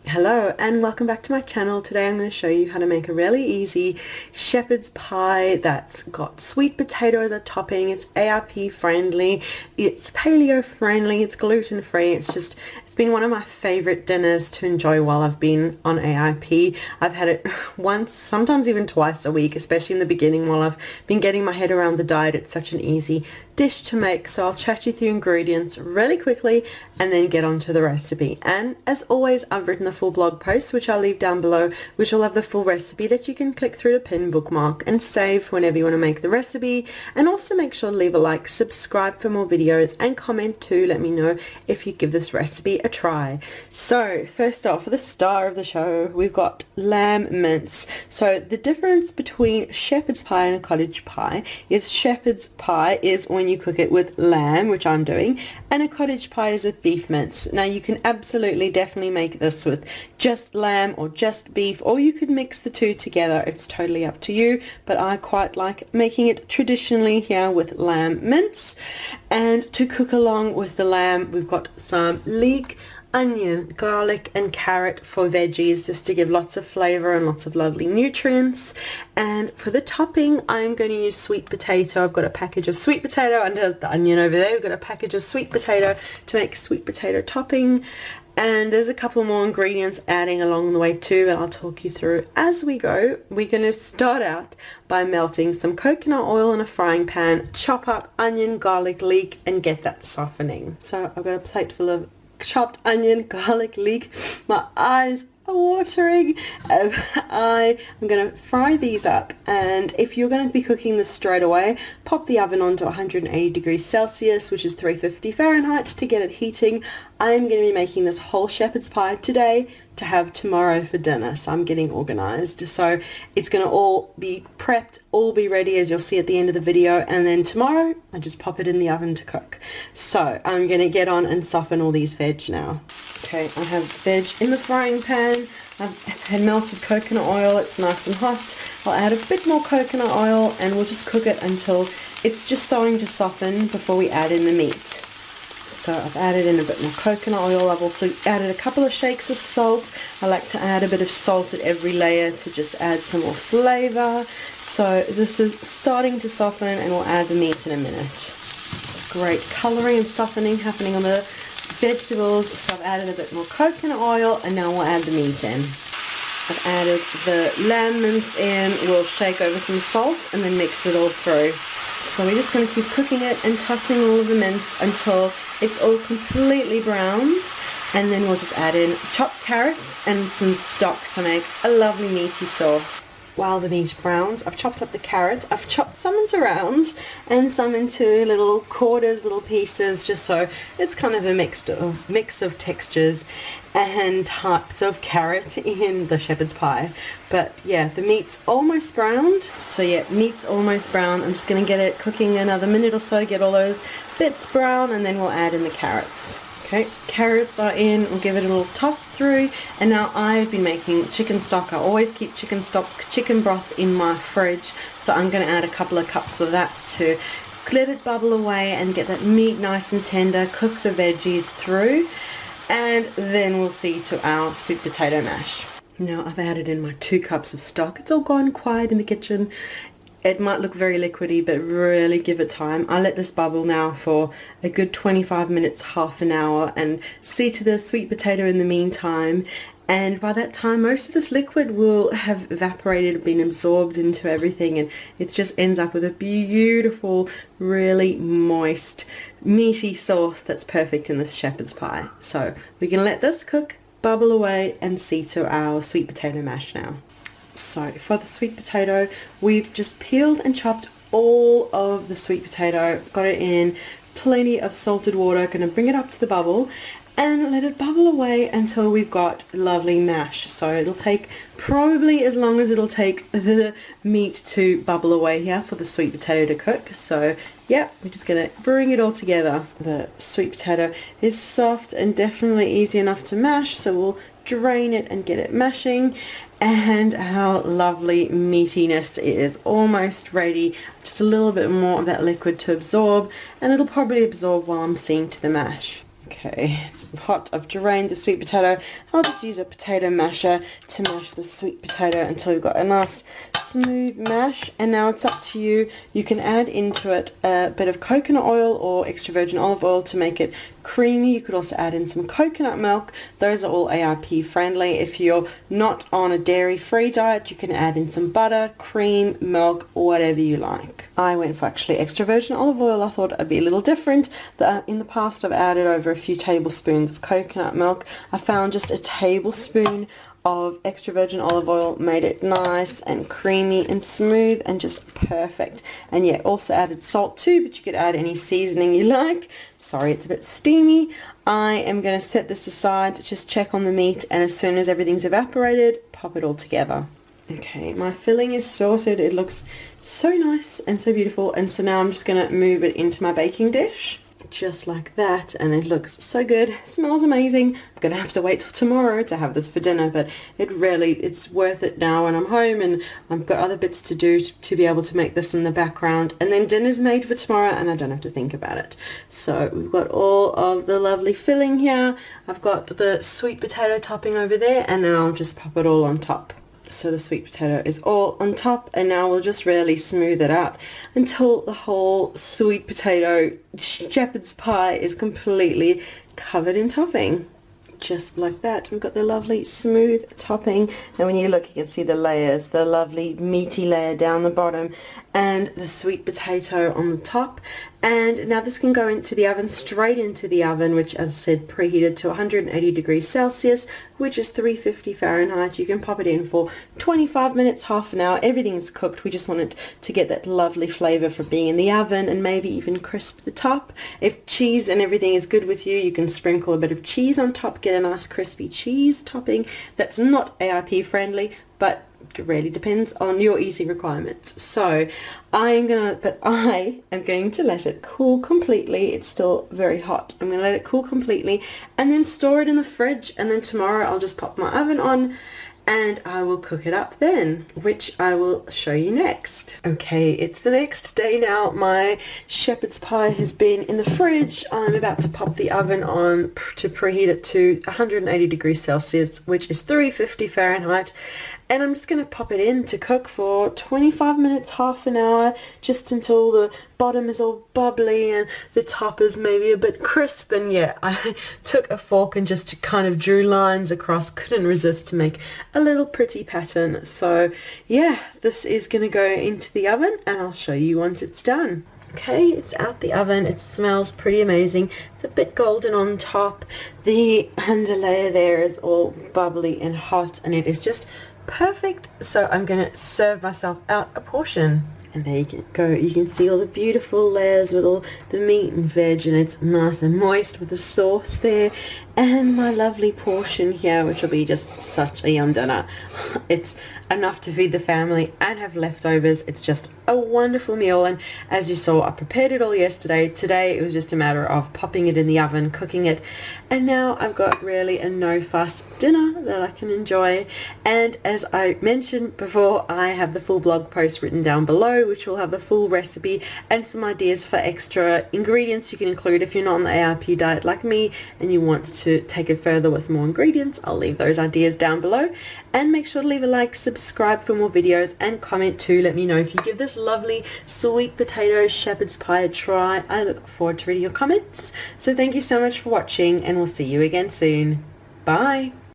Hello and welcome back to my channel. Today I'm going to show you how to make a really easy shepherd's pie that's got sweet potato as a topping. It's AIP friendly, it's paleo friendly, it's gluten free. It's been one of my favorite dinners to enjoy while I've been on AIP. I've had it once, sometimes even twice a week, especially in the beginning while I've been getting my head around the diet. It's such an easy dish to make, so I'll chat you through ingredients really quickly and then get on to the recipe. And as always, I've written a full blog post which I'll leave down below, which will have the full recipe that you can click through to pin, bookmark and save whenever you want to make the recipe. And also make sure to leave a like, subscribe for more videos, and comment too. Let me know if you give this recipe a try. So first off, for the star of the show, we've got lamb mince. So the difference between shepherd's pie and a cottage pie is shepherd's pie is when you cook it with lamb, which I'm doing, and a cottage pie is with beef mince. Now you can absolutely definitely make this with just lamb or just beef, or you could mix the two together. It's totally up to you, but I quite like making it traditionally here with lamb mince. And to cook along with the lamb, we've got some leek, onion, garlic and carrot for veggies, just to give lots of flavor and lots of lovely nutrients. And for the topping, I'm going to use sweet potato. I've got a package of sweet potato under the onion over there. We've got a package of sweet potato to make sweet potato topping. And there's a couple more ingredients adding along the way too, and I'll talk you through as we go. We're going to start out by melting some coconut oil in a frying pan, chop up onion, garlic, leek and get that softening. So I've got a plate full of chopped onion, garlic, leek. My eyes are watering. I am going to fry these up, and if you're going to be cooking this straight away, pop the oven onto 180 degrees Celsius, which is 350 Fahrenheit, to get it heating. I'm going to be making this whole shepherd's pie today to have tomorrow for dinner, so I'm getting organized. So it's going to all be prepped, all be ready, as you'll see at the end of the video, and then tomorrow I just pop it in the oven to cook. So I'm going to get on and soften all these veg now. Okay, I have veg in the frying pan. I've had melted coconut oil. It's nice and hot. I'll add a bit more coconut oil and we'll just cook it until it's just starting to soften before we add in the meat. So I've added in a bit more coconut oil. I've also added a couple of shakes of salt. I like to add a bit of salt at every layer to just add some more flavor. So this is starting to soften and we'll add the meat in a minute. Great coloring and softening happening on the vegetables. So I've added a bit more coconut oil and now we'll add the meat in. I've added the lamb mince in. We'll shake over some salt and then mix it all through. So we're just going to keep cooking it and tossing all of the mince until it's all completely browned, and then we'll just add in chopped carrots and some stock to make a lovely meaty sauce. While the meat browns, I've chopped up the carrots. I've chopped some into rounds and some into little quarters, little pieces, just so it's kind of a mix of textures and types of carrot in the shepherd's pie. But yeah, the meat's almost browned. So yeah, meat's almost brown. I'm just going to get it cooking another minute or so, get all those bits brown, and then we'll add in the carrots. Okay, carrots are in, we'll give it a little toss through, and now I've been making chicken stock. I always keep chicken broth in my fridge, so I'm going to add a couple of cups of that to let it bubble away and get that meat nice and tender, cook the veggies through, and then we'll see to our sweet potato mash. Now I've added in my 2 cups of stock. It's all gone quiet in the kitchen. It might look very liquidy, but really give it time. I let this bubble now for a good 25 minutes, half an hour, and see to the sweet potato in the meantime. And by that time, most of this liquid will have evaporated, been absorbed into everything, and it just ends up with a beautiful, really moist, meaty sauce that's perfect in this shepherd's pie. So we can let this cook, bubble away, and see to our sweet potato mash now. So for the sweet potato, we've just peeled and chopped all of the sweet potato, got it in plenty of salted water, going to bring it up to the bubble and let it bubble away until we've got lovely mash. So it'll take probably as long as it'll take the meat to bubble away here for the sweet potato to cook. So yeah, we're just going to bring it all together. The sweet potato is soft and definitely easy enough to mash, so we'll drain it and get it mashing. And our lovely meatiness is almost ready. Just a little bit more of that liquid to absorb, and it'll probably absorb while I'm seeing to the mash. Okay, it's hot. I've drained the sweet potato. I'll just use a potato masher to mash the sweet potato until we've got a nice smooth mash. And now it's up to you. You can add into it a bit of coconut oil or extra virgin olive oil to make it creamy. You could also add in some coconut milk. Those are all AIP friendly. If you're not on a dairy-free diet, you can add in some butter, cream, milk, whatever you like. I went for actually extra virgin olive oil. I thought it'd be a little different. In the past, I've added over a few tablespoons of coconut milk. I found just a tablespoon of extra virgin olive oil made it nice and creamy and smooth and just perfect. And yeah, also added salt too, but you could add any seasoning you like. Sorry, it's a bit steamy. I am going to set this aside, just check on the meat, and as soon as everything's evaporated, pop it all together. Okay, my filling is sorted. It looks so nice and so beautiful, and so now I'm just going to move it into my baking dish. Just like that, and it looks so good. It smells amazing. I'm gonna have to wait till tomorrow to have this for dinner, but it's worth it now when I'm home and I've got other bits to do to be able to make this in the background, and then dinner's made for tomorrow and I don't have to think about it. So we've got all of the lovely filling here. I've got the sweet potato topping over there, and now I'll just pop it all on top. So the sweet potato is all on top, and now we'll just really smooth it out until the whole sweet potato shepherd's pie is completely covered in topping. Just like that. We've got the lovely smooth topping, and when you look you can see the layers, the lovely meaty layer down the bottom and the sweet potato on the top. And now this can go into the oven, straight into the oven, which as I said preheated to 180 degrees Celsius, which is 350 Fahrenheit. You can pop it in for 25 minutes, half an hour. Everything's cooked. We just want it to get that lovely flavor from being in the oven, and maybe even crisp the top. If cheese and everything is good with you, you can sprinkle a bit of cheese on top, get a nice crispy cheese topping. That's not AIP friendly, but it really depends on your eating requirements. So I am going to let it cool completely. It's still very hot. I'm going to let it cool completely and then store it in the fridge, and then tomorrow I'll just pop my oven on and I will cook it up then, which I will show you next. Okay, it's the next day now. My shepherd's pie has been in the fridge. I'm about to pop the oven on to preheat it to 180 degrees Celsius, which is 350 Fahrenheit. And I'm just going to pop it in to cook for 25 minutes, half an hour, just until the bottom is all bubbly and the top is maybe a bit crisp. And yeah, I took a fork and just kind of drew lines across, couldn't resist to make a little pretty pattern. So yeah, this is going to go into the oven and I'll show you once it's done. Okay, it's out the oven. It smells pretty amazing. It's a bit golden on top. The underlayer there is all bubbly and hot, and it is just perfect. So I'm going to serve myself out a portion. And there you can go. You can see all the beautiful layers with all the meat and veg, and it's nice and moist with the sauce there. And my lovely portion here, which will be just such a yum dinner. It's enough to feed the family and have leftovers. It's just a wonderful meal, and as you saw, I prepared it all yesterday. Today it was just a matter of popping it in the oven, cooking it, and now I've got really a no-fuss dinner that I can enjoy. And as I mentioned before, I have the full blog post written down below, which will have the full recipe and some ideas for extra ingredients you can include if you're not on the AIP diet like me and you want to take it further with more ingredients. I'll leave those ideas down below, and make sure to leave a like, subscribe for more videos, and comment too. Let me know if you give this lovely sweet potato shepherd's pie a try. I look forward to reading your comments. So thank you so much for watching, and we'll see you again soon. Bye.